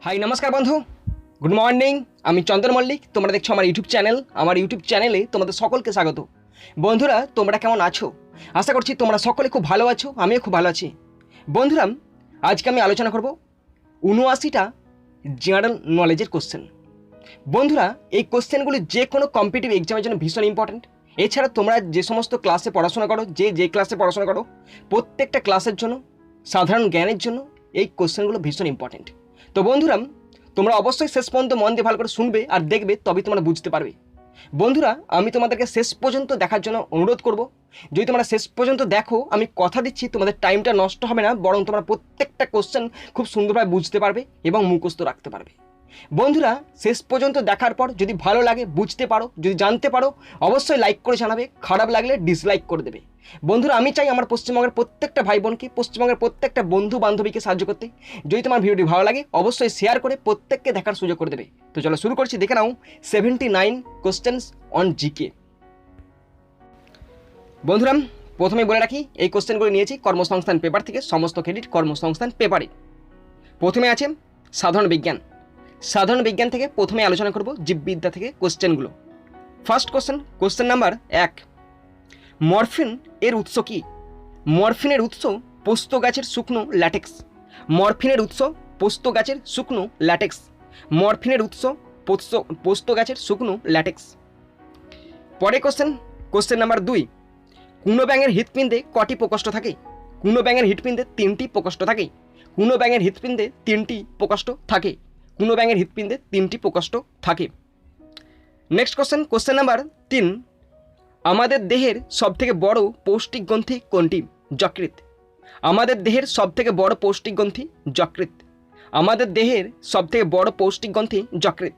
High নমস্কার বন্ধু, good morning. আমি চন্দন মল্লিক, তোমরা দেখছো আমার ইউটিউব চ্যানেল। আমার ইউটিউব চ্যানেলে তোমাদের সকলকে স্বাগত। বন্ধুরা, তোমরা কেমন আছো? আশা করছি তোমরা সকলে খুব ভালো আছো, আমিও খুব ভালো আছি। বন্ধুরা, আজকে আমি আলোচনা করব ৭৯টা জেনারেল নলেজের কোশ্চেন। বন্ধুরা, এই কোশ্চেনগুলি যে কোনো কম্পিটিটিভ এক্সামের জন্য ভীষণ ইম্পর্ট্যান্ট। এছাড়া তোমরা যে সমস্ত ক্লাসে পড়াশোনা করো, যে ক্লাসে পড়াশোনা করো, প্রত্যেকটা ক্লাসের জন্য, সাধারণ জ্ঞানের জন্য এই কোশ্চেনগুলো ভীষণ ইম্পর্ট্যান্ট। তো বন্ধুরা, তোমরা অবশ্যই শেষ পর্যন্ত মন দিয়ে ভালো করে শুনবে আর দেখবে, তবেই তোমরা বুঝতে পারবে। বন্ধুরা, আমি তোমাদেরকে শেষ পর্যন্ত দেখার জন্য অনুরোধ করব। যদি তোমরা শেষ পর্যন্ত দেখো, আমি কথা দিচ্ছি তোমাদের টাইমটা নষ্ট হবে না, বরং তোমরা প্রত্যেকটা কোশ্চেন খুব সুন্দরভাবে বুঝতে পারবে এবং মুখস্থ রাখতে পারবে। বন্ধুরা, শেষ পর্যন্ত দেখার পর যদি ভালো লাগে, বুঝতে পারো, যদি জানতে পারো, অবশ্যই লাইক করে জানাবে। খারাপ লাগলে ডিসলাইক করে দেবে। বন্ধুরা, আমি চাই আমার পশ্চিমবঙ্গের প্রত্যেকটা ভাই বোনকে, পশ্চিমবঙ্গের প্রত্যেকটা বন্ধু বান্ধবীকে সাহায্য করতে। যদি তোমার ভিডিওটি ভালো লাগে, অবশ্যই শেয়ার করে প্রত্যেককে দেখার সুযোগ করে দেবে। তো চলো শুরু করছি। দেখে নাও 79 কোশ্চেন্স অন জিকে। বন্ধুরা, প্রথমে বলে রাখি, এই কোশ্চেনগুলো নিয়েছি কর্মসংস্থান পেপার থেকে। সমস্ত ক্রেডিট কর্মসংস্থান পেপারে। প্রথমে আছে সাধারণ বিজ্ঞান। সাধারণ বিজ্ঞান থেকে প্রথমে আলোচনা করব জীববিদ্যা থেকে কোশ্চেনগুলো। ফার্স্ট কোশ্চেন নাম্বার 1, মরফিন এর উৎস কি? মরফিনের উৎস পোস্ত গাছের শুকনো ল্যাটেক্স। মরফিনের উৎস পোস্ত গাছের শুকনো ল্যাটেক্স। মরফিনের উৎস পোস্ত গাছের শুকনো ল্যাটেক্স। পরে কোশ্চেন নাম্বার 2, কুনো ব্যাঙের হৃৎপিণ্ডে কটি প্রকোষ্ঠ থাকে? কুনো ব্যাঙের হৃৎপিণ্ডে 3টি প্রকোষ্ঠ থাকে। কুনো ব্যাঙের হৃৎপিণ্ডে 3টি প্রকোষ্ঠ থাকে। কুনো ব্যাঙের হৃৎপিণ্ডে 3টি প্রকোষ্ঠ থাকে। নেক্সট কোশ্চেন নাম্বার 3, আমাদের দেহের সবথেকে বড় পৌষ্টিক গ্রন্থি কোনটি? যকৃৎ। আমাদের দেহের সবথেকে বড় পৌষ্টিক গ্রন্থি যকৃৎ। আমাদের দেহের সবথেকে বড় পৌষ্টিক গ্রন্থি যকৃৎ।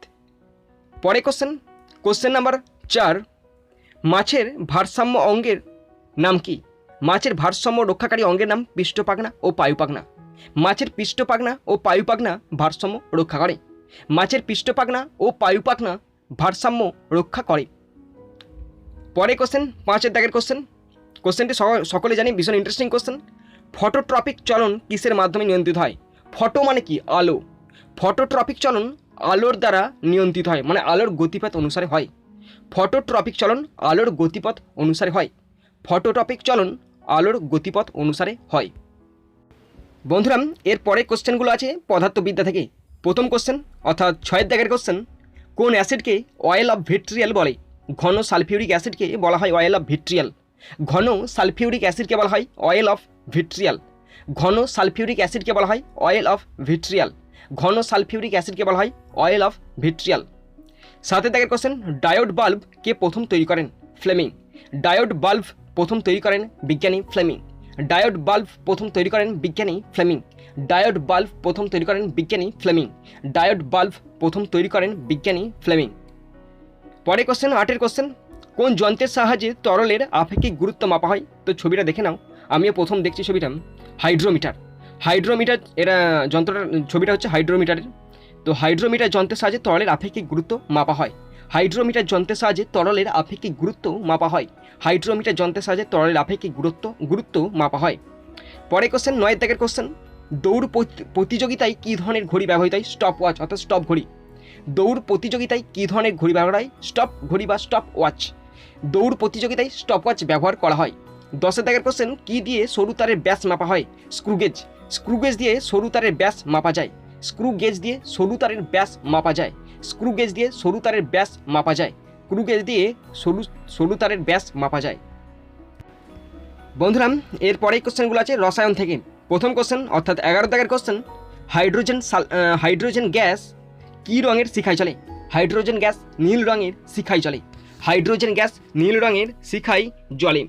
পরে কোশ্চেন নাম্বার 4, মাছের ভারসাম্য অঙ্গের নাম কি? মাছের ভারসাম্য রক্ষাকারী অঙ্গের নাম পৃষ্ঠপাখনা ও পায়ুপাখনা। মাছের পৃষ্ঠপাখনা ও পায়ুপাখনা ভারসাম্য রক্ষা করে। মাছের পৃষ্ঠপাখনা ও পায়ুপাখনা ভারসাম্য রক্ষা করে। পরে 5 দাগের কোশ্চেনটি সকলে জানি, ভীষণ ইন্টারেস্টিং কোশ্চেন। ফটোট্রপিক চলন কিসের মাধ্যমে নিয়ন্ত্রিত হয়? ফটো মানে কি? আলো। ফটোট্রপিক চলন আলোর দ্বারা নিয়ন্ত্রিত হয়, মানে আলোর গতিপথ অনুসারে হয়। ফটোট্রপিক চলন আলোর গতিপথ অনুসারে হয়। ফটোট্রপিক চলন আলোর গতিপথ অনুসারে হয়। বন্ধুরা, এর পরে কোশ্চেনগুলো আছে পদার্থবিদ্যা থেকে। প্রথম কোশ্চেন অর্থাৎ 6 দাগের কোশ্চেন, কোন অ্যাসিডকে অয়েল অফ ভিট্রিয়াল বলে? ঘন সালফিউরিক অ্যাসিডকে বলা হয় অয়েল অফ ভিট্রিয়াল। ঘন সালফিউরিক অ্যাসিডকে বলা হয় অয়েল অফ ভিট্রিয়াল। ঘন সালফিউরিক অ্যাসিডকে বলা হয় অয়েল অফ ভিট্রিয়াল। ঘন সালফিউরিক অ্যাসিডকে বলা হয় অয়েল অফ ভিট্রিয়াল। 7 দাগের কোশ্চেন, ডায়োড বাল্ব কে প্রথম তৈরি করেন? ফ্লেমিং। ডায়োড বাল্ব প্রথম তৈরি করেন বিজ্ঞানী ফ্লেমিং। ডায়োড বাল্ব প্রথম তৈরি করেন বিজ্ঞানী ফ্লেমিং। ডায়োড বাল্ব প্রথম তৈরি করেন বিজ্ঞানী ফ্লেমিং। ডায়োড বাল্ব প্রথম তৈরি করেন বিজ্ঞানী ফ্লেমিং। পরে 8 কোশ্চেন, কোন যন্ত্রের সাহায্যে তরলের আপেক্ষিক গুরুত্ব মাপা হয়? তো ছবিটা দেখে নাও, আমিও প্রথম দেখছি ছবিটা। হাইড্রোমিটার। হাইড্রোমিটার এরা যন্ত্রটার ছবিটা হচ্ছে হাইড্রোমিটারের। তো হাইড্রোমিটার যন্ত্রের সাহায্যে তরলের আপেক্ষিক গুরুত্ব মাপা হয়। হাইড্রোমিটার যন্ত্রের সাহায্যে তরলের আপেক্ষিক গুরুত্ব মাপা হয়। হাইড্রোমিটার যন্ত্রের সাহায্যে তরলের আপেক্ষিক গুরুত্ব মাপা হয়। পরে 9 দাগের কোশ্চেন, দৌড় প্রতিযোগিতায় কী ধরনের ঘড়ি ব্যবহৃত হয়? স্টপ ওয়াচ অর্থাৎ স্টপ ঘড়ি। দৌড় প্রতিযোগিতায় কী ধরনের ঘড়ি ব্যবহার হয়? স্টপ ঘড়ি বা স্টপ ওয়াচ। দৌড় প্রতিযোগিতায় স্টপ ওয়াচ ব্যবহার করা হয়। 10 দাগের কোশ্চেন, কী দিয়ে সরু তারের ব্যাস মাপা হয়? স্ক্রুগেজ। স্ক্রুগেজ দিয়ে সরু তারের ব্যাস মাপা যায়। স্ক্রুগেজ দিয়ে সরু তারের ব্যাস মাপা যায়। স্ক্রুগেজ দিয়ে সরু তারের ব্যাস মাপা যায়। স্ক্রুগেজ দিয়ে সরু তারের ব্যাস মাপা যায়। বন্ধুরা, এরপরেই কোশ্চেনগুলো আছে রসায়ন থেকে। প্রথম কোশ্চেন অর্থাৎ 11 দাগের কোশ্চেন, হাইড্রোজেন গ্যাস কী রঙের শিখায় চলে? হাইড্রোজেন গ্যাস নীল রঙের শিখায় চলে। হাইড্রোজেন গ্যাস নীল রঙের শিখায় জ্বলে।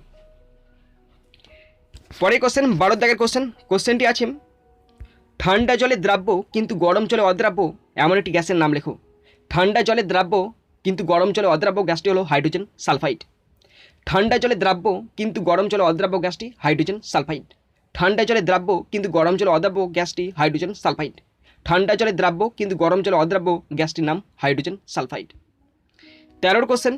পরে 12 দাগের কোশ্চেনটি আছে, ঠান্ডা জলে দ্রাব্য কিন্তু গরম জলে অদ্রাব্য এমন একটি গ্যাসের নাম লেখো। ঠান্ডা জলে দ্রাব্য কিন্তু গরম জলে অদ্রাব্য গ্যাসটি হলো হাইড্রোজেন সালফাইড। ঠান্ডা জলে দ্রাব্য কিন্তু গরম জলে অদ্রাব্য গ্যাসটি হাইড্রোজেন সালফাইড। ঠান্ডা জলে দ্রাব্য কিন্তু গরম জলে অদ্রাব্য গ্যাসটি হাইড্রোজেন সালফাইড। ঠান্ডা জলে দ্রাব্য কিন্তু গরম জলে অদ্রাব্য গ্যাসটির নাম হাইড্রোজেন সালফাইড। 13 কোশ্চেন,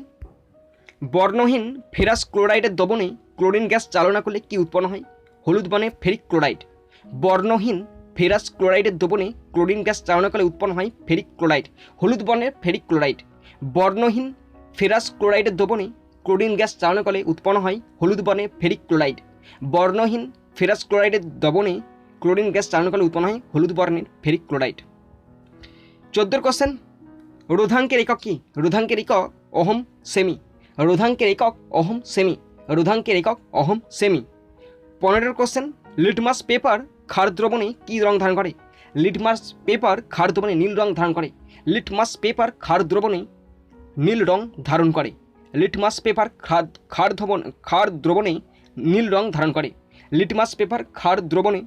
বর্ণহীন ফেরাস ক্লোরাইডের দ্রবণে ক্লোরিন গ্যাস চালনা করলে কি উৎপন্ন হয়? হলুদ বর্ণের ফেরিক ক্লোরাইড। বর্ণহীন ফেরাস ক্লোরাইডের দ্রবণে ক্লোরিন গ্যাস চালনাকালে উৎপন্ন হয় ফেরিক ক্লোরাইড। হলুদ বর্ণের ফেরিক ক্লোরাইড। বর্ণহীন ফেরাস ক্লোরাইডের দ্রবণে ক্লোরিন গ্যাস চালনাকালে উৎপন্ন হয় হলুদ বর্ণের ফেরিক ক্লোরাইড। বর্ণহীন ফেরাস ক্লোরাইডের দ্রবণে ক্লোরিন গ্যাস চালনাকালে উৎপন্ন হয় হলুদ বর্ণের ফেরিক ক্লোরাইড। 14 কোশ্চেন, রোধাঙ্কের একক কি? রোধাঙ্কের একক ওহম সেমি। রোধাঙ্কের একক ওহম সেমি। রোধাঙ্কের একক ওহম সেমি। 15 কোশ্চেন, লিটমাস পেপার ক্ষার দ্রবণে কী রং ধারণ করে? লিটমাস পেপার ক্ষার দ্রবণে নীল রং ধারণ করে। লিটমাস পেপার ক্ষার দ্রবণে নীল রং ধারণ করে। লিটমাস পেপার ক্ষার দ্রবণে নীল রং ধারণ করে। লিটমাস পেপার ক্ষার দ্রবণে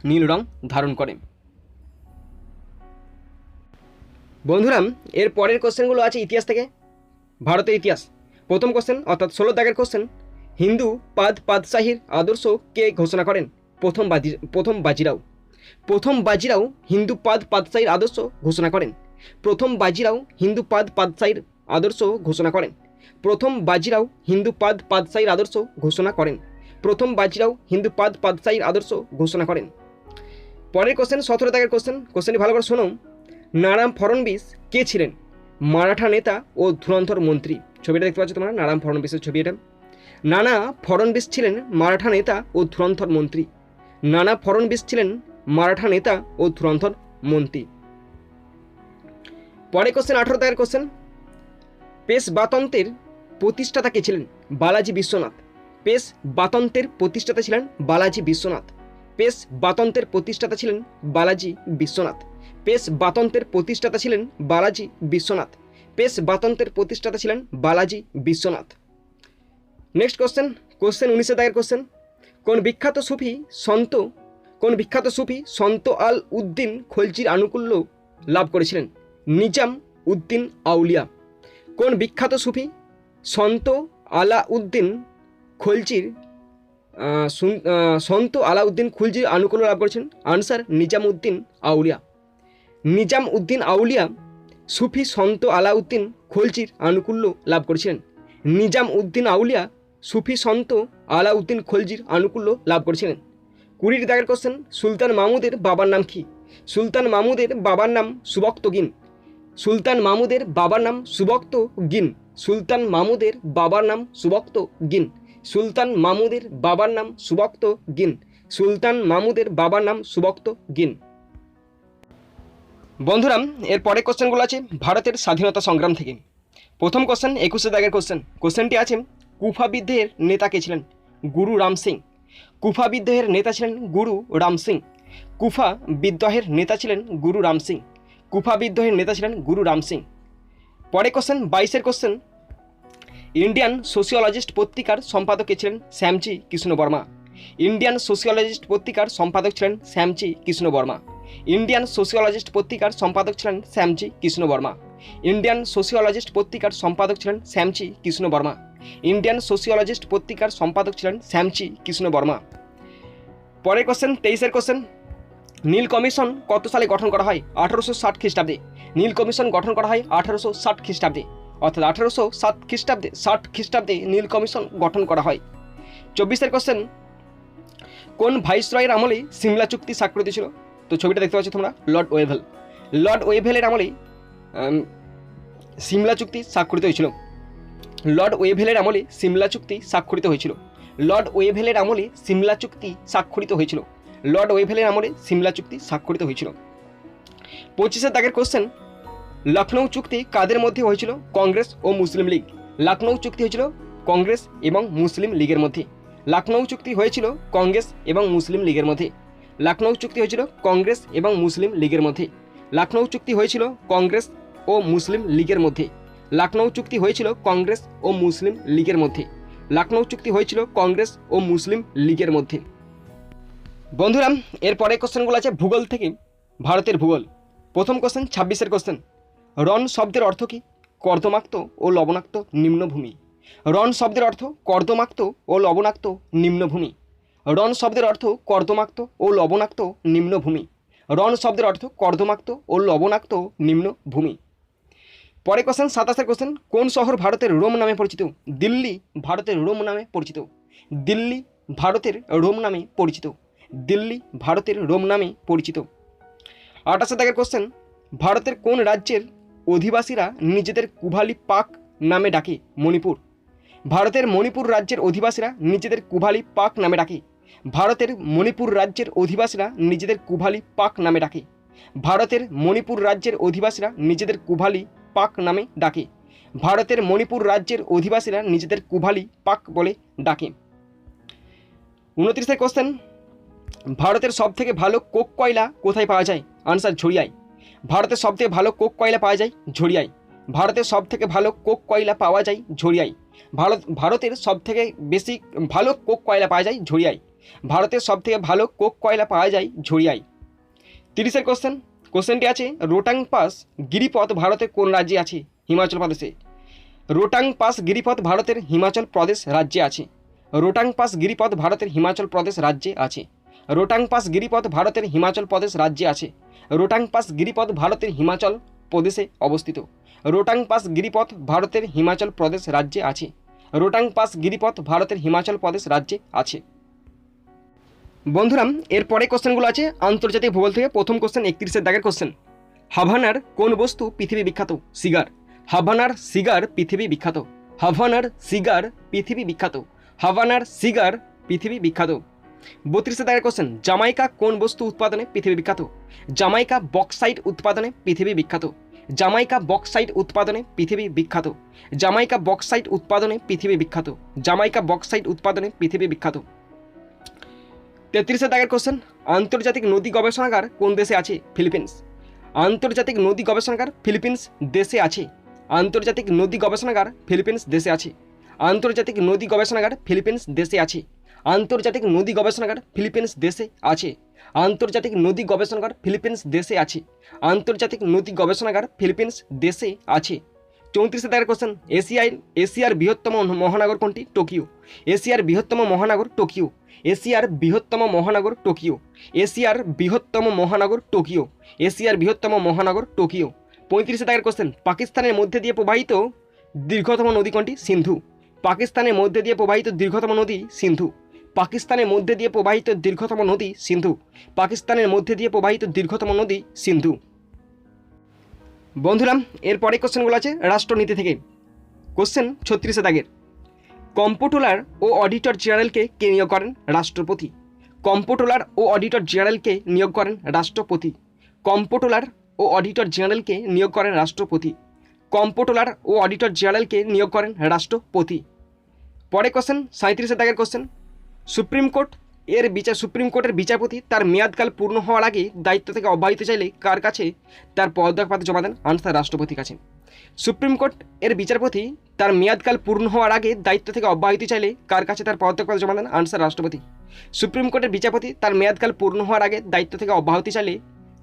নীল রং ধারণ করে। বন্ধুরা, এর পরের কোশ্চেনগুলো আছে ইতিহাস থেকে, ভারতের ইতিহাস। প্রথম কোশ্চেন অর্থাৎ 16 দাগের কোশ্চেন, হিন্দু পাদশাহীর আদর্শ কে ঘোষণা করেন? প্রথম বাজিরাও। প্রথম বাজিরাও হিন্দু পাদশাহীর আদর্শ ঘোষণা করেন। প্রথম বাজিরাও হিন্দু পাদশাহীর আদর্শ ঘোষণা করেন। প্রথম বাজিরাও হিন্দু পাদশাহীর আদর্শ ঘোষণা করেন। প্রথম বাজিরাও হিন্দু পাদশাহীর আদর্শ ঘোষণা করেন। পরের কোশ্চেন 17 দাগের কোশ্চেন, কোশ্চেনটি ভালো করে শোনো। নারায়ণ ফড়নবিস কে ছিলেন? মারাঠা নেতা ও ধুরন্ধর মন্ত্রী। ছবিটা দেখতে পাচ্ছ তোমরা, নারায়ণ ফড়নবিসের ছবি এটা। নানা ফড়নবিস ছিলেন মারাঠা নেতা ও ধুরন্ধর মন্ত্রী। নানা ফড়নবিস ছিলেন মারাঠা নেতা ও ধুরন্ধর মন্ত্রী। পরে কোশ্চেন 18 দাগের কোশ্চেন, পেশবাতন্ত্রের প্রতিষ্ঠাতা কে ছিলেন? বালাজি বিশ্বনাথ। পেশবাতন্ত্রের প্রতিষ্ঠাতা ছিলেন বালাজি বিশ্বনাথ। পেশবাতন্ত্রের প্রতিষ্ঠাতা ছিলেন বালাজি বিশ্বনাথ। পেশবাতন্ত্রের প্রতিষ্ঠাতা ছিলেন বালাজি বিশ্বনাথ। পেশবাতন্ত্রের প্রতিষ্ঠাতা ছিলেন Balaji Biswanath. Next question, question 19 দাগের কোশ্চেন, কোন বিখ্যাত সুফি সন্ত আল উদ্দিন খলজির আনুকূল্য লাভ করেছিলেন? নিজাম উদ্দিন আউলিয়া। কোন বিখ্যাত সুফি সন্ত আলাউদ্দিন খলজির আনুকূল্য লাভ করেছেন? আনসার নিজাম উদ্দিন আউলিয়া। নিজাম উদ্দিন আউলিয়া সুফি সন্ত আলাউদ্দিন খলজির আনুকূল্য লাভ করেছিলেন। নিজাম উদ্দিন আউলিয়া সুফি সন্ত আলাউদ্দিন খলজির আনুকূল্য লাভ করেছিলেন। 20 দাগের কোশ্চেন, সুলতান মাহমুদের বাবার নাম কি? সুলতান মাহমুদের বাবার নাম সুবক্ত গিন। সুলতান মাহমুদের বাবার নাম সুবক্ত গিন। সুলতান মাহমুদের বাবার নাম সুবক্ত গিন। সুলতান মাহমুদের বাবার নাম সুবক্ত গিন। সুলতান মাহমুদের বাবার নাম সুবক্ত গিন। বন্ধুরা, এর পরের কোশ্চেনগুলো আছে ভারতের স্বাধীনতা সংগ্রাম থেকে। প্রথম কোশ্চেন 21 দাগের কোশ্চেন, কোশ্চেনটি আছে কুফা বিদ্রোহের নেতা কে ছিলেন? গুরু রাম সিং। কুফা বিদ্রোহের নেতা ছিলেন গুরু রাম সিং। কুফা বিদ্রোহের নেতা ছিলেন গুরু রাম সিং। কুফা বিদ্রোহের নেতা ছিলেন গুরু রাম সিং। পরে কোশ্চেন 22 কোশ্চেন, ইন্ডিয়ান সোশিওলজিস্ট পত্রিকার সম্পাদক কে ছিলেন? শ্যামজি কৃষ্ণ বর্মা। ইন্ডিয়ান সোশিওলজিস্ট পত্রিকার সম্পাদক ছিলেন শ্যামজি কৃষ্ণ বর্মা। ইন্ডিয়ান সোশিওলজিস্ট পত্রিকার সম্পাদক ছিলেন শ্যামজি কৃষ্ণ বর্মা। ইন্ডিয়ান সোশিওলজিস্ট পত্রিকার সম্পাদক ছিলেন শ্যামজি কৃষ্ণ বর্মা। ইন্ডিয়ান সোশিওলজিস্ট পত্রিকার সম্পাদক ছিলেন শ্যামজি কৃষ্ণ বর্মা। পরের কোশ্চেন 23 কোশ্চেন, নীল কমিশন কত সালে গঠন করা হয়? 1860 খ্রিস্টাব্দে। নীল কমিশন গঠন করা হয় 1860 খ্রিস্টাব্দে, অর্থাৎ 1860 খ্রিস্টাব্দে নীল কমিশন গঠন করা হয়। 24 কোশ্চেন, কোন ভাইসরয়ের আমলে সিমলা চুক্তি স্বাক্ষরিত ছিল? তো ছবিটা দেখতে পাচ্ছ তোমরা, লর্ড ওয়েভেল। লর্ড ওয়েভেলের আমলে সিমলা চুক্তি স্বাক্ষরিত হয়েছিল। লর্ড ওয়েভেলের আমলে সিমলা চুক্তি স্বাক্ষরিত হয়েছিল। লর্ড ওয়েভেলের আমলে সিমলা চুক্তি স্বাক্ষরিত হয়েছিল। লর্ড ওয়েভেলের আমলে সিমলা চুক্তি স্বাক্ষরিত হয়েছিল। 25 দাগের কোশ্চেন, লখনৌ চুক্তি কাদের মধ্যে হয়েছিল? কংগ্রেস ও মুসলিম লীগ। লখনৌ চুক্তি হয়েছিল কংগ্রেস এবং মুসলিম লীগের মধ্যে। লখনৌ চুক্তি হয়েছিল কংগ্রেস এবং মুসলিম লীগের মধ্যে। লখনৌ চুক্তি হয়েছিল কংগ্রেস এবং মুসলিম লীগের মধ্যে। লখনৌ চুক্তি হয়েছিল কংগ্রেস ও মুসলিম লীগের মধ্যে। লখনৌ চুক্তি হয়েছিল কংগ্রেস ও মুসলিম লীগের মধ্যে। লখনৌ চুক্তি হয়েছিল কংগ্রেস ও মুসলিম লীগের মধ্যে। বন্ধুরা, এরপরে কোশ্চেনগুলো আছে ভূগোল থেকে, ভারতের ভূগোল। প্রথম কোশ্চেন 26 কোশ্চেন, রণ শব্দের অর্থ কী? কর্দমাক্ত ও লবণাক্ত নিম্নভূমি। রণ শব্দের অর্থ কর্দমাক্ত ও লবণাক্ত নিম্নভূমি। রণ শব্দের অর্থ কর্দমাক্ত ও লবণাক্ত নিম্নভূমি। রণ শব্দের অর্থ কর্দমাক্ত ও লবণাক্ত নিম্নভূমি। পরে কোশ্চেন 27 কোশ্চেন, কোন শহর ভারতের রোম নামে পরিচিত? দিল্লি ভারতের রোম নামে পরিচিত। দিল্লি ভারতের রোম নামে পরিচিত। দিল্লি ভারতের রোম নামে পরিচিত। 28 দাগের কোশ্চেন, ভারতের কোন রাজ্যের অধিবাসীরা নিজেদের কুভালি পাক নামে ডাকে? মণিপুর। ভারতের মণিপুর রাজ্যের অধিবাসীরা নিজেদের কুভালি পাক নামে ডাকে। ভারতের মণিপুর রাজ্যের অধিবাসীরা নিজেদের কুভালি পাক নামে ডাকে। ভারতের মণিপুর রাজ্যের অধিবাসীরা নিজেদের কুভালি পাক নামে ডাকে। ভারতের মণিপুর রাজ্যের অধিবাসীরা নিজেদের কুভালি পাক বলে ডাকে। 29 কোশ্চেন, ভারতের সবথেকে ভালো কোক কয়লা কোথায় পাওয়া যায়? আনসার ঝরিয়ায়। ভারতের সবথেকে ভালো কোক কয়লা পাওয়া যায় ঝরিয়ায়। ভারতের সবথেকে ভালো কোক কয়লা পাওয়া যায় ঝরিয়ায়। ভারতের সবথেকে বেশি ভালো কোক কয়লা পাওয়া যায় ঝরিয়ায়। ভারতের সবথেকে ভালো কোক কয়লা পাওয়া যায় ঝরিয়ায়। 30 কোশ্চেন, কোশ্চেনটি আছে রোটাং পাস গিরিপথ ভারতের কোন রাজ্যে আছে? হিমাচল প্রদেশে। রোটাং পাস গিরিপথ ভারতের হিমাচল প্রদেশ রাজ্যে আছে। রোটাং পাস গিরিপথ ভারতের হিমাচল প্রদেশ রাজ্যে আছে। রোটাং পাস গিরিপথ ভারতের হিমাচল প্রদেশ রাজ্যে আছে। রোটাং পাস গিরিপথ ভারতের হিমাচল প্রদেশে অবস্থিত। রোটাং পাস গিরিপথ ভারতের হিমাচল প্রদেশ রাজ্যে আছে। রোটাং পাস গিরিপথ ভারতের হিমাচল প্রদেশ রাজ্যে আছে। বন্ধুরা, এরপরে কোশ্চেনগুলো আছে আন্তর্জাতিক ভূগোল থেকে। প্রথম কোশ্চেন 31 দাগের কোশ্চেন, হাভানার কোন বস্তু পৃথিবী বিখ্যাত? সিগার। হাভানার সিগার পৃথিবী বিখ্যাত। হাভানার সিগার পৃথিবী বিখ্যাত। হাভানার সিগার পৃথিবী বিখ্যাত। 32 দাগের কোশ্চেন, জামাইকা কোন বস্তু উৎপাদনে পৃথিবী বিখ্যাত? জামাইকা বক্সাইট উৎপাদনে পৃথিবী বিখ্যাত। জামাইকা বক্সাইট উৎপাদনে পৃথিবী বিখ্যাত। জামাইকা বক্সাইট উৎপাদনে পৃথিবী বিখ্যাত। জামাইকা বক্সাইট উৎপাদনে পৃথিবী বিখ্যাত। 33 দাগের কোশ্চেন, আন্তর্জাতিক নদী গবেষণাগার কোন দেশে আছে? ফিলিপিন্স। আন্তর্জাতিক নদী গবেষণাগার ফিলিপিন্স দেশে আছে। আন্তর্জাতিক নদী গবেষণাগার ফিলিপিন্স দেশে আছে। আন্তর্জাতিক নদী গবেষণাগার ফিলিপিন্স দেশে আছে। আন্তর্জাতিক নদী গবেষণাগার ফিলিপিন্স দেশে আছে। আন্তর্জাতিক নদী গবেষণাগার ফিলিপিন্স দেশে আছে। আন্তর্জাতিক নদী গবেষণাগার ফিলিপিন্স দেশে আছে। 34 দাগের কোশ্চেন, এশিয়ার বৃহত্তম মহানগর কোনটি? টোকিও। এশিয়ার বৃহত্তম মহানগর টোকিও। এশিয়ার বৃহত্তম মহানগর টোকিও। এশিয়ার বৃহত্তম মহানগর টোকিও। এশিয়ার বৃহত্তম মহানগর টোকিও। 35 দাগের কোশ্চেন, পাকিস্তানের মধ্যে দিয়ে প্রবাহিত দীর্ঘতম নদী কোনটি? সিন্ধু। পাকিস্তানের মধ্যে দিয়ে প্রবাহিত দীর্ঘতম নদী সিন্ধু। পাকিস্তানের মধ্যে দিয়ে প্রবাহিত দীর্ঘতম নদী সিন্ধু। পাকিস্তানের মধ্যে দিয়ে প্রবাহিত দীর্ঘতম নদী সিন্ধু। বন্ধুরা, এরপরে কোশ্চেনগুলো আছে রাষ্ট্রনীতি থেকে। কোশ্চেন 36 দাগের, কম্পট্রোলার ও অডিটর জেনারেলকে কে নিয়োগ করেন? রাষ্ট্রপতি। কম্পট্রোলার ও অডিটর জেনারেলকে নিয়োগ করেন রাষ্ট্রপতি। কম্পট্রোলার ও অডিটর জেনারেলকে নিয়োগ করেন রাষ্ট্রপতি। কম্পট্রোলার ও অডিটর জেনারেলকে নিয়োগ করেন রাষ্ট্রপতি। পরে কোশ্চেন 37 দাগের কোশ্চেন, সুপ্রিম কোর্টের বিচারপতি তার মেয়াদকাল পূর্ণ হওয়ার আগে দায়িত্ব থেকে অব্যাহতি চাইলে কার কাছে তার পদত্যাগপত্র জমা দেন? আনসার রাষ্ট্রপতির কাছে। সুপ্রিম কোর্ট এর বিচারপতি তার মেয়াদকাল পূর্ণ হওয়ার আগে দায়িত্ব থেকে অব্যাহতি চাইলে কার কাছে তার পদত্যাগপত্র জমা দেন? আনসার রাষ্ট্রপতি। সুপ্রিম কোর্টের বিচারপতি তার মেয়াদকাল পূর্ণ হওয়ার আগে দায়িত্ব থেকে অব্যাহতি চাইলে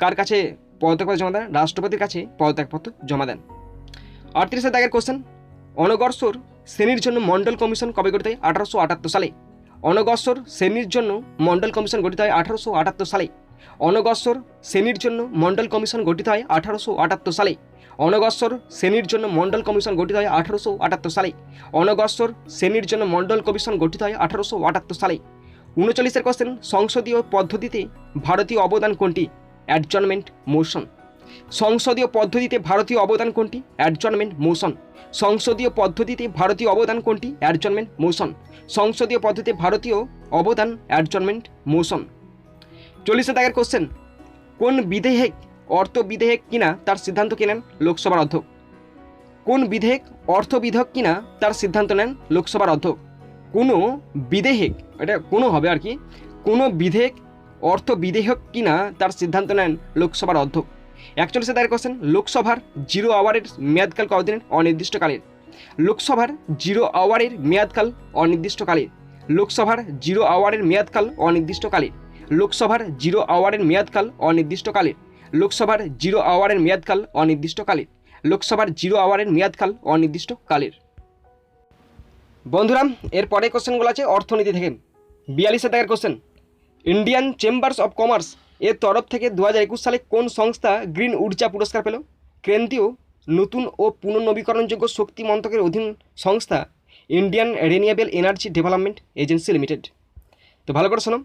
কার কাছে পদত্যাগপত্র জমা দেন? রাষ্ট্রপতির কাছে পদত্যাগপত্র জমা দেন। 38 দাগের কোশ্চেন, অনগ্রসর শ্রেণীর জন্য মন্ডল কমিশন কবে গঠিত হয়? 1878 সালে। অনগ্রসর শ্রেণীর জন্য মন্ডল কমিশন গঠিত হয় 1878 সালে। অনগ্রসর শ্রেণীর জন্য মন্ডল কমিশন গঠিত হয় 1878 সালে। অনগ্রসর শ্রেণীর জন্য মন্ডল কমিশন গঠিত হয় 1878 সালে। অনগ্রসর শ্রেণীর জন্য মন্ডল কমিশন গঠিত হয় 1878 সালে। 39 কোশ্চেন, সংসদীয় পদ্ধতিতে ভারতীয় অবদান কোনটি? Adjournment motion. সংসদীয় পদ্ধতিতে ভারতীয় অবদান কোনটি? Adjournment motion. সংসদীয় পদ্ধতিতে ভারতীয় অবদান কোনটি? Adjournment motion. সংসদীয় পদ্ধতিতে ভারতীয় অবদান অ্যাডজর্নমেন্ট মোশন। 40 দাগের কোশ্চেন, কোন বিধেয়ক অর্থ বিধেয়ক কিনা তার সিদ্ধান্ত কে নেন? লোকসভার অধ্যক্ষ। কোন বিধেয়ক অর্থ বিধেয়ক কিনা তার সিদ্ধান্ত নেন? লোকসভার অধ্যক্ষ। কোনো বিধেয়ক, এটা কোনো হবে আর কি, কোনো বিধেয়ক অর্থ বিধেয়ক কিনা তার সিদ্ধান্ত নেন লোকসভার অধ্যক্ষ। 41 দাগের কোশ্চেন, লোকসভার 0 আওয়ারের মেয়াদকাল কতদিনের? অনির্দিষ্টকালের। লোকসভার 0 আওয়ারের মেয়াদকাল অনির্দিষ্টকালের। লোকসভার 0 আওয়ারের মেয়াদকাল অনির্দিষ্টকালের। লোকসভার 0 আওয়ারের মেয়াদকাল অনির্দিষ্টকালের। লোকসভার 0 আওয়ারের মেয়াদকাল অনির্দিষ্টকালের। লোকসভার 0 আওয়ারের মেয়াদকাল অনির্দিষ্টকালের। বন্ধুরা, এরপরে কোশ্চেনগুলো আছে অর্থনীতি থেকে। 42 দাগের question, Indian chambers of commerce এর তরফ থেকে 2021 সালে কোন সংস্থা গ্রিন ঊর্জা পুরস্কার পেল? কেন্দ্রীয় নতুন ও পুনর্নবীকরণযোগ্য শক্তি মন্ত্রকের অধীন সংস্থা Indian renewable energy development agency limited. তো ভালো করে শোনো,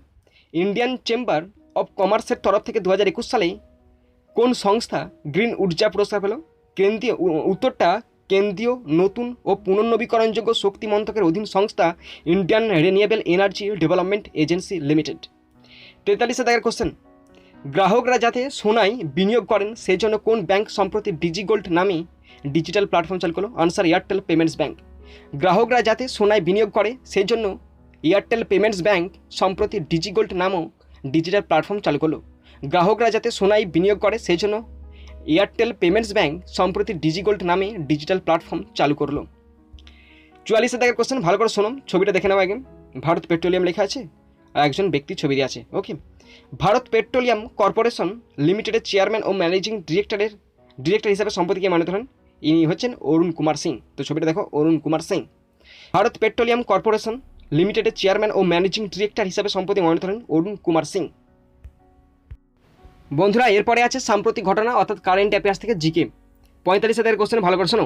ইন্ডিয়ান চেম্বার অফ কমার্সের তরফ থেকে 2021 সালে কোন সংস্থা গ্রিন ঊর্জা পুরস্কার পেল? কেন্দ্রীয় উত্তরটা কেন্দ্রীয় নতুন ও পুনর্নবীকরণযোগ্য শক্তি মন্ত্রকের অধীন সংস্থা Indian renewable energy development agency limited. 43 দাগের কোশ্চেন, গ্রাহকরা যাতে সোনায় বিনিয়োগ করেন সেই জন্য কোন ব্যাংক সম্প্রতি ডিজিগোল্ড নামে ডিজিটাল প্ল্যাটফর্ম চালু করলো? Answer Airtel payments bank. গ্রাহকরা যাতে সোনায় বিনিয়োগ করে সেই জন্য এয়ারটেল পেমেন্টস ব্যাংক সম্প্রতি ডিজিগোল্ড নামক ডিজিটাল প্ল্যাটফর্ম চালু করলো। গ্রাহকরা যাতে সোনায় বিনিয়োগ করে সেই জন্য এয়ারটেল পেমেন্টস ব্যাংক সম্প্রতি ডিজিগোল্ড নামে ডিজিটাল প্ল্যাটফর্ম চালু করলো। 44 দাগের কোশ্চেন, ভালো করে শোনো, ছবিটা দেখে নাও আগে। ভারত পেট্রোলিয়াম লেখা আছে আর একজন ব্যক্তির ছবি দিয়ে আছে। ওকে, ভারত পেট্রোলিয়াম কর্পোরেশন লিমিটেডের চেয়ারম্যান ও ম্যানেজিং ডিরেক্টর হিসাবে সম্প্রতি কে মানিত হলেন? ইনি হচ্ছেন অরুণ কুমার সিং। তো ছবিটা দেখো, অরুণ কুমার সিং। ভারত পেট্রোলিয়াম কর্পোরেশন লিমিটেডের চেয়ারম্যান ও ম্যানেজিং ডিরেক্টর হিসাবে সম্প্রতি মনোনীত হলেন অরুণ কুমার সিং। বন্ধুরা, এরপরে আছে সাম্প্রতিক ঘটনা অর্থাৎ কারেন্ট অ্যাফেয়ার্স থেকে জিকে। 45 দাগের কোশ্চেন, ভালো করে শোনো।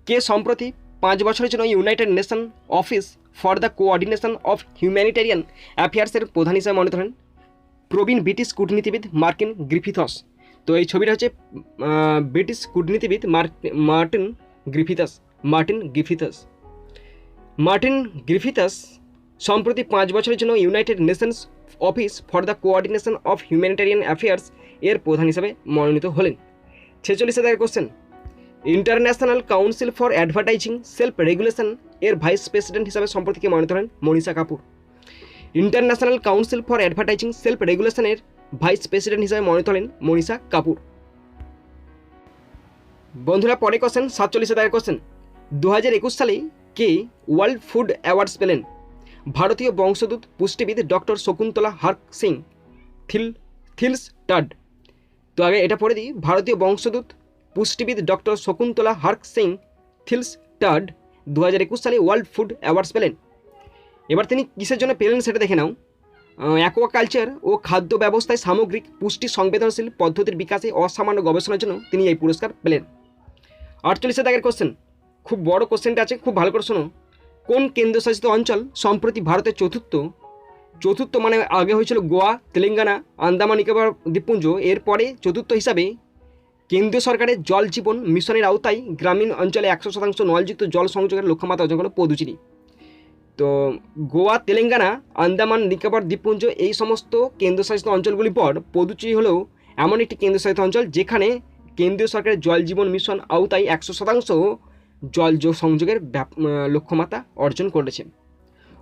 কে সম্প্রতি 5 বছরের জন্য United Nation office for the coordination of humanitarian অ্যাফেয়ার্সের প্রধান হিসাবে মনোনীত হলেন? প্রবীণ ব্রিটিশ কূটনীতিবিদ মার্টিন গ্রিফিথস। তো এই ছবিটা হচ্ছে ব্রিটিশ কূটনীতিবিদ মার্টিন গ্রিফিথস সম্প্রতি 5 বছরের জন্য United Nations office for the coordination of humanitarian affairs এর প্রধান হিসাবে মনোনীত হলেন। 46 দাগের question, international council for advertising self regulation এর ভাইস প্রেসিডেন্ট হিসাবে সম্প্রতি কে মনোনীত হলেন? Manisha Kapoor. International council for advertising self রেগুলেশনের ভাইস প্রেসিডেন্ট হিসাবে মনোনীত হলেন মনীষা কাপুর। বন্ধুরা, পরে কোশ্চেন 47 দাগের কোশ্চেন, 2021 সালে কে ওয়ার্ল্ড ফুড অ্যাওয়ার্ডস পেলেন? ভারতীয় বংশোদ্ভূত পুষ্টিবিদ ডক্টর শকুন্তলা হার্ক সিং থিলস্টাড। তো আগে এটা পড়ে দিই, ভারতীয় বংশোদ্ভূত পুষ্টিবিদ ডক্টর শকুন্তলা হার্ক সিং থিলস্টাড 2021 সালে ওয়ার্ল্ড ফুড অ্যাওয়ার্ডস পেলেন। এবার তিনি কিসের জন্য পেলেন সেটা দেখে নাও। অ্যাকোয়াকালচার ও খাদ্য ব্যবস্থায় সামগ্রিক পুষ্টি সংবেদনশীল পদ্ধতির বিকাশে অসামান্য গবেষণার জন্য তিনি এই পুরস্কার পেলেন। 48 দাগের কোশ্চেন, খুব বড় কোশ্চেনটা আছে, খুব ভালো করে শোনো। কোন কেন্দ্রশাসিত অঞ্চল সম্প্রতি ভারতের চতুর্থ মানে আগে হয়েছিল গোয়া, তেলেঙ্গানা, আন্দামান নিকোবর দ্বীপপুঞ্জ, এরপরে চতুর্থ হিসাবে কেন্দ্রীয় সরকারের জল জীবন মিশনের আওতায় গ্রামীণ অঞ্চলে 100% নলযুক্ত জল সংযোগের লক্ষ্যমাত্রা অর্জন করল পদুচেরি। তো গোয়া, তেলেঙ্গানা, আন্দামান নিকোবর দ্বীপপুঞ্জ এই সমস্ত কেন্দ্রশাসিত অঞ্চলগুলির পর পদুচেরি হলেও এমন একটি কেন্দ্রশাসিত অঞ্চল যেখানে কেন্দ্রীয় সরকারের জল জীবন মিশন আওতায় 100% জল সংযোগের লক্ষ্যমাত্রা অর্জন করেছে।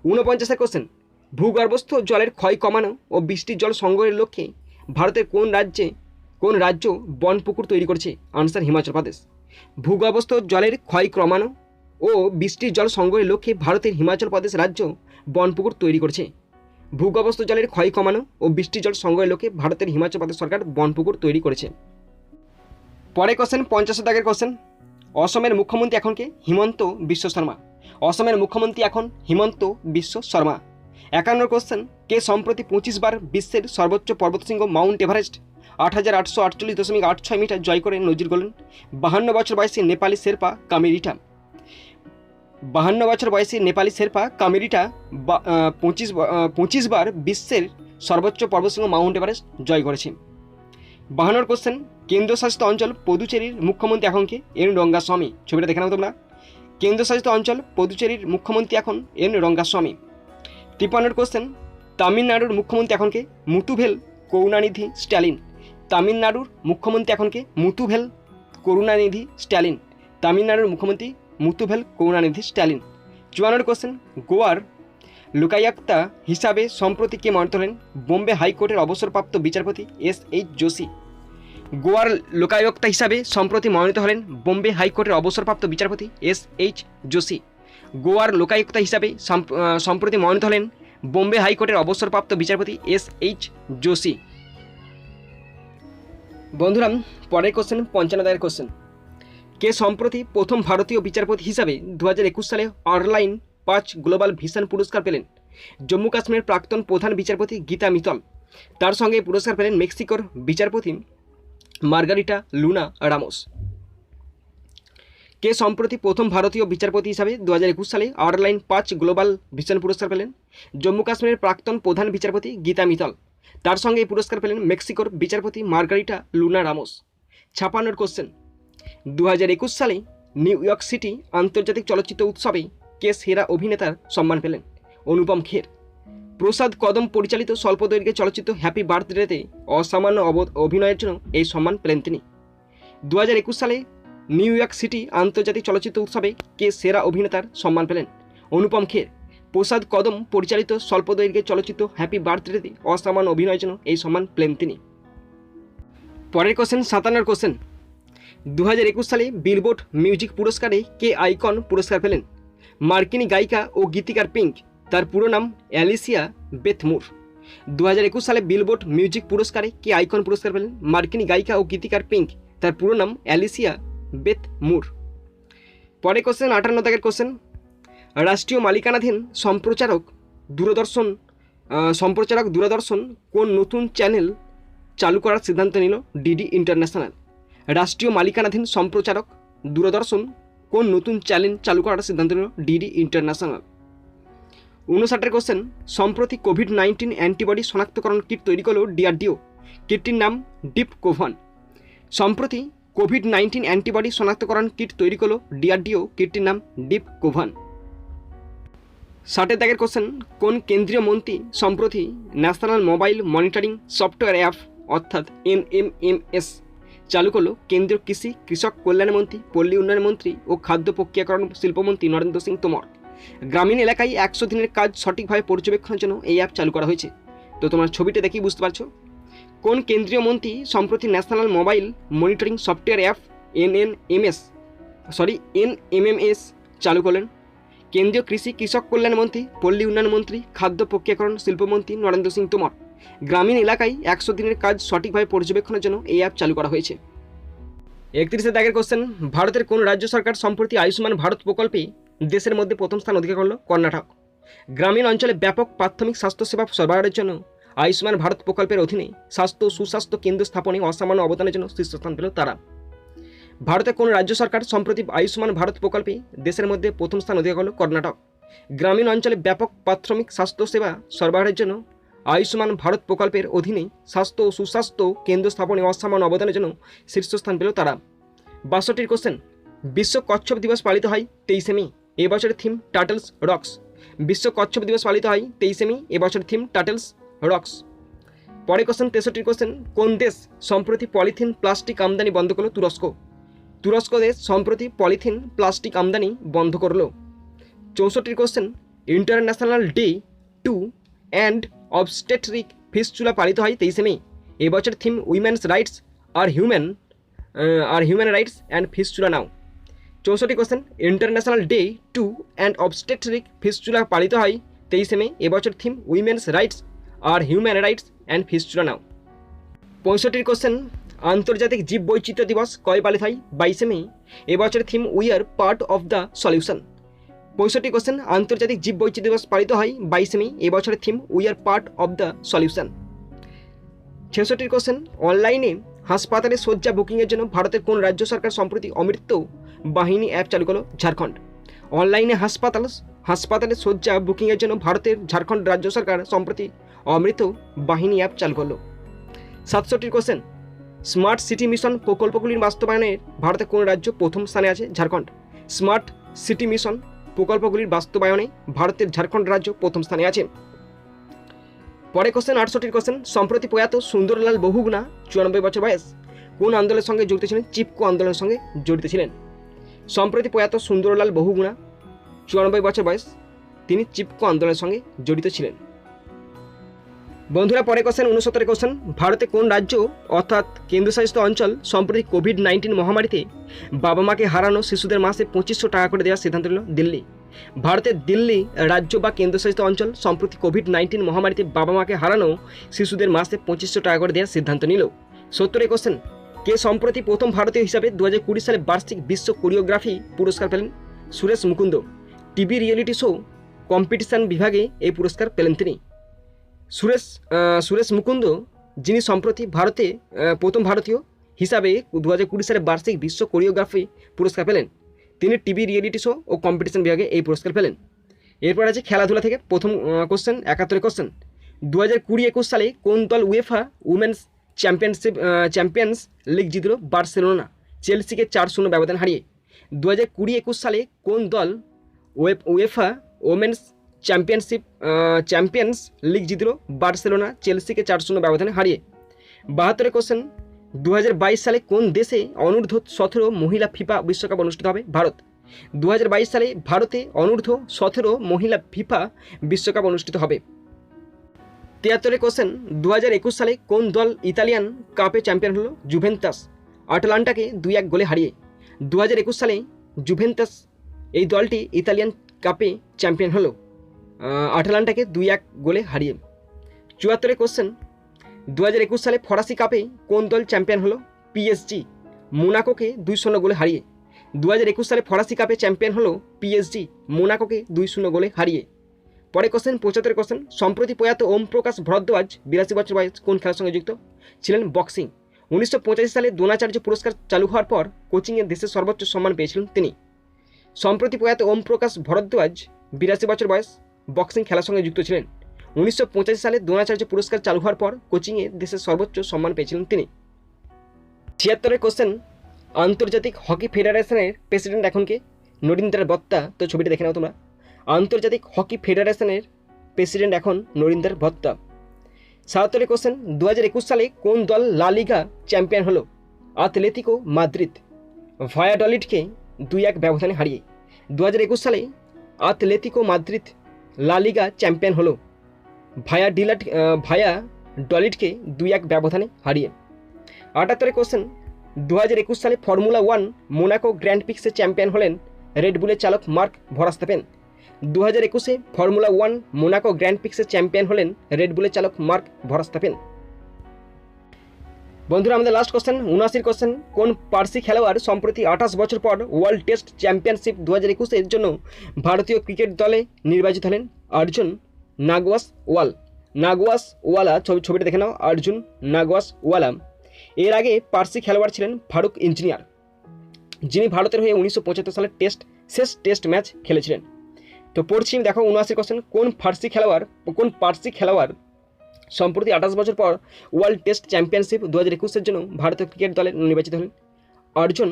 49 কোশ্চেন, ভূগর্ভস্থ জলের ক্ষয় কমানো ও বৃষ্টির জল সংগ্রহের লক্ষ্যে ভারতের কোন রাজ্য বন পুকুর তৈরি করেছে? আনসার হিমাচল প্রদেশ। ভূগর্ভস্থ জলের ক্ষয় কমানো ও বৃষ্টির জল সংগ্রহের লক্ষ্যে ভারতের হিমাচল প্রদেশ রাজ্য বন পুকুর তৈরি করেছে। ভূগর্ভস্থ জলের ক্ষয় কমানো ও বৃষ্টির জল সংগ্রহের লক্ষ্যে ভারতের হিমাচল প্রদেশ সরকার বন পুকুর তৈরি করেছে। পরে কোশ্চেন 50 দাগের কোশ্চেন, অসমের মুখ্যমন্ত্রী এখন কে? হিমন্ত বিশ্ব শর্মা। অসমের মুখ্যমন্ত্রী এখন হিমন্ত বিশ্ব শর্মা। 51 কোশ্চেন, কে সম্প্রতি 25 বার বিশ্বের সর্বোচ্চ পর্বতশৃঙ্গ মাউন্ট এভারেস্ট 8848.86 মিটার জয় করে নজির গড়লেন? 52 বছর বয়সী নেপালি শেরপা কামিরিটা। 52 বছর বয়সী নেপালি শেরপা কামিরিটা 25 বার বিশ্বের সর্বোচ্চ পর্বতশৃঙ্গ মাউন্ট এভারেস্ট জয় করেছে। 52 কোশ্চেন, কেন্দ্রশাসিত অঞ্চল পুদুচেরির মুখ্যমন্ত্রী এখন কে? এন রঙ্গাস্বামী। ছবিটা দেখে নাও তোমরা। কেন্দ্রশাসিত অঞ্চল পুদুচেরির মুখ্যমন্ত্রী এখন এন রঙ্গাস্বামী। 53 কোশ্চেন, তামিলনাড়ুর মুখ্যমন্ত্রী এখন কে? মুথুভেল করুণানিধি স্ট্যালিন। তামিলনাড়ুর মুখ্যমন্ত্রী এখন কে? মুথুভেল করুণানিধি স্ট্যালিন। তামিলনাড়ুর মুখ্যমন্ত্রী মুথুভেল করুণানিধি স্ট্যালিন। 54 কোশ্চেন, গোয়ার লোকায়ুক্তা হিসাবে সম্প্রতি কে মনোনীত হলেন? বোম্বে হাইকোর্টের অবসরপ্রাপ্ত বিচারপতি SH যোশী। গোয়ার লোকায়ুক্তা হিসাবে সম্প্রতি মনোনীত হলেন বোম্বে হাইকোর্টের অবসরপ্রাপ্ত বিচারপতি SH যোশী। গোয়ার লোকায়ুক্তা হিসাবে সম্প্রতি মনোনীত হলেন বোম্বে হাইকোর্টের অবসরপ্রাপ্ত বিচারপতি SH যোশী। বন্ধুরা, পরের কোশ্চেন 55 দাগের কোশ্চেন, কে সম্প্রতি প্রথম ভারতীয় বিচারপতি হিসাবে 2021 সালে অনলাইন 5 গ্লোবাল ভিশন পুরস্কার পেলেন? জম্মু কাশ্মীরের প্রাক্তন প্রধান বিচারপতি গীতা মিত্তল। তার সঙ্গে পুরস্কার পেলেন মেক্সিকোর বিচারপতি মার্গারিটা লুনা রামোস। কে সম্প্রতি প্রথম ভারতীয় বিচারপতি হিসাবে 2021 সালে আয়ারল্যান্ড 5 গ্লোবাল ভিশন পুরস্কার পেলেন? জম্মু কাশ্মীরের প্রাক্তন প্রধান বিচারপতি গীতা মিত্তল। তার সঙ্গে এই পুরস্কার পেলেন মেক্সিকোর বিচারপতি মার্গারিটা লুনা রামোস। 56 কোশ্চেন, 2021 সালে নিউ ইয়র্ক সিটি আন্তর্জাতিক চলচ্চিত্র উৎসবে কে সেরা অভিনেতার সম্মান পেলেন? অনুপম খের। প্রসাদ কদম পরিচালিত স্বল্পদৈর্ঘ্যের চলচ্চিত্র হ্যাপি বার্থডেতে অসামান্য অভিনয়ের জন্য এই সম্মান পেলেন তিনি। 2021 সালে নিউ ইয়র্ক সিটি আন্তর্জাতিক চলচ্চিত্র উৎসবে কে সেরা অভিনেতার সম্মান পেলেন? অনুপম খের। প্রসাদ কদম পরিচালিত স্বল্পদৈর্ঘ্যের চলচ্চিত্র হ্যাপি বার্থডেতে অসামান্য অভিনয়ের জন্য এই সম্মান পেলেন তিনি। পরের কোশ্চেন 57 কোশ্চেন, 2021 সালে বিলবোর্ড মিউজিক পুরস্কারে কে আইকন পুরস্কার পেলেন? মার্কিনী গায়িকা ও গীতিকার পিঙ্ক। তার পুরো নাম অ্যালিসিয়া বেথ মুর। 2021 সালে বিলবোর্ড মিউজিক পুরস্কারে কে আইকন পুরস্কার পেলেন? মার্কিনী গায়িকা ও গীতিকার পিঙ্ক। তার পুরো নাম অ্যালিসিয়া বেথ মুর। পরের কোশ্চেন 58 কোশ্চেন, রাষ্ট্রীয় মালিকানাধীন সম্প্রচারক দূরদর্শন কোন নতুন চ্যানেল চালু করার সিদ্ধান্ত নিল? DD international. রাষ্ট্রীয় মালিকানাধীন সম্প্রচারক দূরদর্শন কোন নতুন চ্যানেল চালু করার সিদ্ধান্ত নিল? DD international. 59 কোশ্চেন, সম্প্রতি কোভিড-19 অ্যান্টিবডি শনাক্তকরণ কিট তৈরি করল ডিআরডিও। কিটটির নাম ডিপ কোভান। সম্প্রতি কোভিড-19 অ্যান্টিবডি শনাক্তকরণ কিট তৈরি করল ডিআরডিও। কিটটির নাম ডিপ কোভান। 60 কোশ্চেন, কোন কেন্দ্রীয় মন্ত্রী সম্প্রতি national mobile monitoring software app অর্থাৎ NMMS চালু করল? কেন্দ্রীয় কৃষি কৃষক কল্যাণ মন্ত্রী, পল্লী উন্নয়ন মন্ত্রী ও খাদ্য প্রক্রিয়াকরণ শিল্পমন্ত্রী নরেন্দ্র সিং তোমর। গ্রামীণ এলাকায় 100 দিনের কাজ সঠিকভাবে পর্যবেক্ষণের জন্য এই অ্যাপ চালু করা হয়েছে। তো তোমার ছবিটা দেখেই বুঝতে পারছো কোন কেন্দ্রীয় মন্ত্রী সম্প্রতি national mobile monitoring software app NMMS চালু করলেন? কেন্দ্রীয় কৃষি কৃষক কল্যাণ মন্ত্রী, পল্লী উন্নয়ন মন্ত্রী, খাদ্য প্রক্রিয়াকরণ শিল্পমন্ত্রী নরেন্দ্র সিং তোমর। গ্রামীণ এলাকায় 100 দিনের কাজ সঠিকভাবে পর্যবেক্ষণের জন্য এই অ্যাপ চালু করা হয়েছে। 31 কোশ্চেন, ভারতের কোন রাজ্য সরকার সম্প্রতি আয়ুষ্মান ভারত প্রকল্পে দেশের মধ্যে প্রথম স্থান অধিকার করল? কর্ণাটক। গ্রামীণ অঞ্চলে ব্যাপক প্রাথমিক স্বাস্থ্যসেবা সরবরাহের জন্য আয়ুষ্মান ভারত প্রকল্পের অধীনে স্বাস্থ্য ও সুস্বাস্থ্য কেন্দ্র স্থাপনে অসামান্য অবদানের জন্য শীর্ষস্থান পেল তারা। ভারতের কোন রাজ্য সরকার সম্প্রতি আয়ুষ্মান ভারত প্রকল্পে দেশের মধ্যে প্রথম স্থান অধিকার করল? কর্ণাটক। গ্রামীণ অঞ্চলে ব্যাপক প্রাথমিক স্বাস্থ্যসেবা সরবরাহের জন্য আয়ুষ্মান ভারত প্রকল্পের অধীনে স্বাস্থ্য ও সুস্বাস্থ্য কেন্দ্র স্থাপনে অসামান্য অবদানের জন্য শীর্ষস্থান পেল তারা। 62 কোশ্চেন, বিশ্ব কচ্ছপ দিবস পালিত হয় 23 মে। এবছরের থিম টার্টলস রক্স। বিশ্ব কচ্ছপ দিবস পালিত হয় 23 মে। এবছরের থিম টার্টলস রক্স। পরে কোশ্চেন 63 কোশ্চেন, কোন দেশ সম্প্রতি পলিথিন প্লাস্টিক আমদানি বন্ধ করল? তুরস্ক। তুরস্ক দেশ সম্প্রতি পলিথিন প্লাস্টিক আমদানি বন্ধ করল। 64 question, international day to end obstetric fistula পালিত হয় 23 মে। এবছর থিম উইমেন্স রাইটস আর human rights end fistula now. 64 question, international day to end obstetric fistula পালিত হয় 23 মে। এবছর থিম উইমেন্স রাইটস আর human rights end fistula now. 65 question, আন্তর্জাতিক জীব বৈচিত্র্য দিবস কবে পালিত হয়? 22 মে। এবছরের theme we are part of the solution. 65 question, আন্তর্জাতিক জীব বৈচিত্র্য দিবস পালিত হয় 22 মে। এবছরের theme we are part of the solution. 66 question, অনলাইনে হাসপাতালে শয্যা বুকিংয়ের জন্য ভারতের কোন রাজ্য সরকার সম্প্রতি অমৃত বাহিনী অ্যাপ চালু করল? ঝাড়খণ্ড। অনলাইনে হাসপাতালে শয্যা বুকিংয়ের জন্য ভারতের ঝাড়খণ্ড রাজ্য সরকার সম্প্রতি অমৃত বাহিনী অ্যাপ চালু করল। 67 কোশ্চেন, স্মার্ট সিটি মিশন প্রকল্পগুলির বাস্তবায়নে ভারতের কোন রাজ্য প্রথম স্থানে আছে? ঝাড়খণ্ড। স্মার্ট সিটি মিশন প্রকল্পগুলির বাস্তবায়নে ভারতের ঝাড়খণ্ড রাজ্য প্রথম স্থানে আছে। পরে কোশ্চেন 68 কোশ্চেন, সম্প্রতি প্রয়াত সুন্দরলাল বহুগুণা 94 বছর বয়স কোন আন্দোলনের সঙ্গে জড়িত ছিলেন? চিপকো আন্দোলনের সঙ্গে জড়িত ছিলেন। সম্প্রতি প্রয়াত সুন্দরলাল বহুগুণা 94 বছর বয়স, তিনি চিপকো আন্দোলনের সঙ্গে জড়িত ছিলেন। বন্ধুরা, পরে কোশ্চেন 69 কোশ্চেন, ভারতে কোন রাজ্য অর্থাৎ কেন্দ্রশাসিত অঞ্চল সম্প্রতি কোভিড-19 মহামারীতে বাবা মাকে হারানো শিশুদের মাসে 2500 টাকা করে দেওয়ার সিদ্ধান্ত নিল? দিল্লি। ভারতের দিল্লি রাজ্য বা কেন্দ্রশাসিত অঞ্চল সম্প্রতি কোভিড-19 মহামারীতে বাবা মাকে হারানো শিশুদের মাসে 2500 টাকা করে দেওয়ার সিদ্ধান্ত নিল। 70 কোশ্চেন, কে সম্প্রতি প্রথম ভারতীয় হিসাবে 2020 সালে বার্ষিক বিশ্ব কোরিওগ্রাফি পুরস্কার পেলেন? Suresh Mukund. TV reality show competition বিভাগে এই পুরস্কার পেলেন তিনি। সুরেশ মুকুন্দ, যিনি সম্প্রতি ভারতে প্রথম ভারতীয় হিসাবে 2020 সালে বার্ষিক বিশ্ব কোরিওগ্রাফি পুরস্কার পেলেন, তিনি টিভি রিয়েলিটি শো ও কম্পিটিশন বিভাগে এই পুরস্কার পেলেন। এরপর আছে খেলাধুলা থেকে প্রথম কোশ্চেন, 71 কোশ্চেন। 2020-21 সালে কোন দল উয়েফা উমেন্স চ্যাম্পিয়ন্স লিগ জিতল বার্সেলোনা চেলসিকে 4-0 ব্যবধান হারিয়ে? 2020-21 সালে কোন দল উয়েফা ওমেন্স চ্যাম্পিয়ন্স লিগ জিতল বার্সেলোনা চেলসিকে 4-0 ব্যবধানে হারিয়ে? 72 কোশ্চেন। 2022 সালে কোন দেশে অনূর্ধ্ব 17 মহিলা ফিফা বিশ্বকাপ অনুষ্ঠিত হবে? ভারত। 2022 সালে ভারতে অনূর্ধ্ব 17 মহিলা ফিফা বিশ্বকাপ অনুষ্ঠিত হবে। 73 কোশ্চেন। 2021 সালে কোন দল ইতালিয়ান কাপে চ্যাম্পিয়ন হলো? জুভেন্টাস আটলান্টাকে 2-1 গোলে হারিয়ে। 2021 সালে জুভেন্টাস এই দলটি ইতালিয়ান কাপে চ্যাম্পিয়ন হলো আটলান্টাকে 2-1 গোলে হারিয়ে। 74 কোশ্চেন। 2021 সালে ফরাসি কাপে কোন দল চ্যাম্পিয়ন হলো? পিএসজি মোনাকোকে 2-0 গোলে হারিয়ে। 2021 সালে ফরাসি কাপে চ্যাম্পিয়ন হলো পিএসজি মোনাকোকে 2-0 গোলে হারিয়ে। পরে কোশ্চেন 75 কোশ্চেন। সম্প্রতি প্রয়াত ওম প্রকাশ ভরদ্বাজ 82 বছর বয়স কোন খেলার সঙ্গে যুক্ত ছিলেন? বক্সিং। 1985 সালে দ্রোণাচার্য পুরস্কার চালু হওয়ার পর কোচিংয়ে দেশের সর্বোচ্চ সম্মান পেয়েছিলেন তিনি। সম্প্রতি প্রয়াত ওম প্রকাশ ভরদ্বাজ 82 বছর বয়স বক্সিং খেলার সঙ্গে যুক্ত ছিলেন। 1985 সালে দ্রোণাচার্য পুরস্কার চালু হওয়ার পর কোচিংয়ে দেশের সর্বোচ্চ সম্মান পেয়েছিলেন তিনি। 76 কোশ্চেন। আন্তর্জাতিক হকি ফেডারেশনের প্রেসিডেন্ট এখন কে? নরিন্দার বত্তা। তো ছবিটি দেখে নাও তোমরা। আন্তর্জাতিক হকি ফেডারেশনের প্রেসিডেন্ট এখন নরিন্দার বত্তা। 77 কোশ্চেন। 2021 সালে কোন দল লা লিগা চ্যাম্পিয়ন হলো? আতলেতিকো মাদ্রিদ ভায়াডলিডকে 2-1 ব্যবধানে হারিয়ে। 2021 সালে আতলেতিকো মাদ্রিদ লা লিগা চ্যাম্পিয়ন হলো ভায়াডলিডকে 2-1 ব্যবধানে হারিয়ে। 78 কোশ্চেন। 2021 সালে ফর্মুলা 1 মোনাকো গ্র্যান্ড পিক্সে চ্যাম্পিয়ন হলেন রেড বুলের চালক Mark Verstappen. 2021 formula 1 Monaco grand পিক্সে চ্যাম্পিয়ন হলেন রেড বুলের চালক মার্ক ভার্স্টাপেন। বন্ধুরা আমাদের লাস্ট কোশ্চেন 79 কোশ্চেন। কোন পার্সি খেলোয়াড় সম্প্রতি 28 বছর পর ওয়ার্ল্ড টেস্ট চ্যাম্পিয়নশিপ 2021 এর জন্য ভারতীয় ক্রিকেট দলে নির্বাচিত হলেন? অর্জুন নাগওয়াসওয়ালা। ছবিটা দেখে নাও। অর্জুন নাগওয়াসওয়ালা। এর আগে পার্সি খেলোয়াড় ছিলেন ফারুক ইঞ্জিনিয়ার, যিনি ভারতের হয়ে 1975 সালের শেষ টেস্ট ম্যাচ খেলেছিলেন। তো পড়ছি দেখো 79 কোশ্চেন। কোন পার্সি খেলোয়াড় সম্প্রতি 28 বছর পর ওয়ার্ল্ড টেস্ট চ্যাম্পিয়নশিপ 2021 এর জন্য ভারতীয় ক্রিকেট দলে নির্বাচিত হলেন? অর্জুন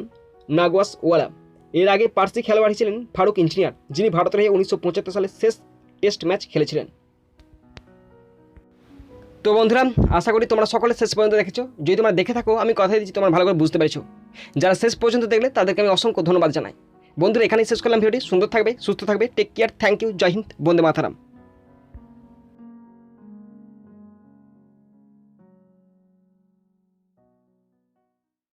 নাগওয়াসওয়ালা। এর আগে পার্সি খেলোয়াড় ছিলেন ফারুক ইঞ্জিনিয়ার, যিনি ভারতের হয়ে 1975 সালে শেষ টেস্ট ম্যাচ খেলেছিলেন। তো বন্ধুরা আশা করি তোমরা সকলে শেষ পর্যন্ত দেখেছো। যদি তোমরা দেখে থাকো আমি কথাই দিচ্ছি তোমরা ভালো করে বুঝতে পেরেছো। যারা শেষ পর্যন্ত দেখলে তাদেরকে আমি অসংখ্য ধন্যবাদ জানাই। বন্ধুরা এখানেই শেষ করলাম ভিডিওটি। সুন্দর থাকবে, সুস্থ থাকবে, টেক কেয়ার, থ্যাংক ইউ, জয় হিন্দ, বন্দে মাতরম।